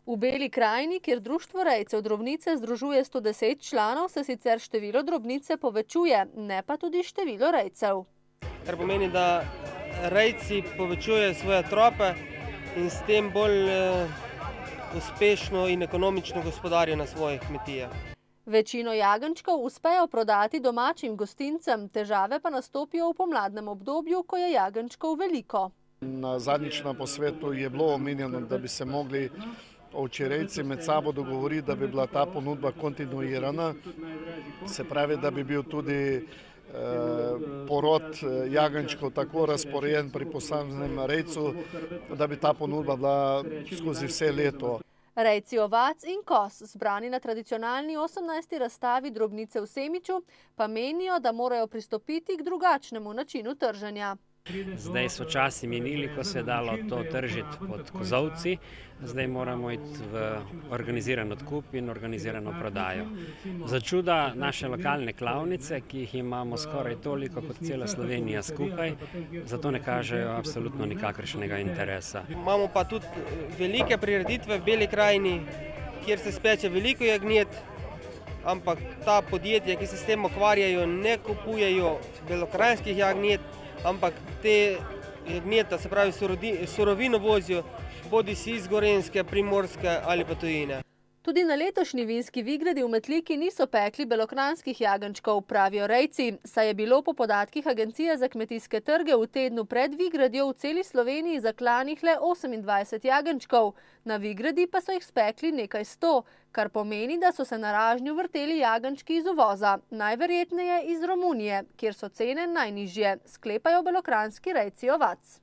V Beli krajini, kjer društvo rejcev drobnice združuje 110 članov, se sicer število drobnice povečuje, ne pa tudi število rejcev. Kar pomeni, da rejci povečujejo svoje trope in s tem bolj uspešno in ekonomično gospodarijo na svojih kmetijah. Večino jagenjčkov uspejo prodati domačim gostincem, težave pa nastopijo v pomladnem obdobju, ko je jagenjčkov veliko. Zadnjič na posvetu je bilo omenjeno, da bi se mogli ovčerejci med sabo dogovoriti, da bi bila ta ponudba kontinuirana, se pravi, da bi bil tudi porod jagenjčkov tako razporejen pri posameznem rejcu, da bi ta ponudba bila skozi vse leto. Rejci ovac in koz, zbrani na tradicionalni 18. razstavi drobnice v Semiču, pa menijo, da morajo pristopiti k drugačnemu načinu trženja. Zdaj so časi minili, ko se je dalo to tržiti pod kozovci, zdaj moramo iti v organiziran odkup in organizirano prodajo. Za čuda naše lokalne klavnice, ki jih imamo skoraj toliko kot cela Slovenija skupaj, zato ne kažejo absolutno nikakršnega interesa. Imamo pa tudi velike prireditve v Beli krajini, kjer se speče veliko jagnjet, ampak ta podjetja, ki se s tem ukvarjajo, ne kupujejo belokranjskih jagnjet, ampak te jagnjeta, se pravi surovino vozijo, bodisi iz Gorenjske, Primorske ali pa tujine. Tudi na letošnji vinski Vigradi v Metliki niso pekli belokranjskih jagenjčkov, pravijo rejci, saj je bilo po podatkih Agencije za kmetijske trge v tednu pred Vigradjo v celi Sloveniji zaklanih le 28 jagenjčkov. Na Vigradi pa so jih spekli nekaj 100, kar pomeni, da so se na ražnju vrteli jagenjčki iz uvoza, najverjetneje iz Romunije, kjer so cene najnižje, sklepajo belokranjski rejci ovac.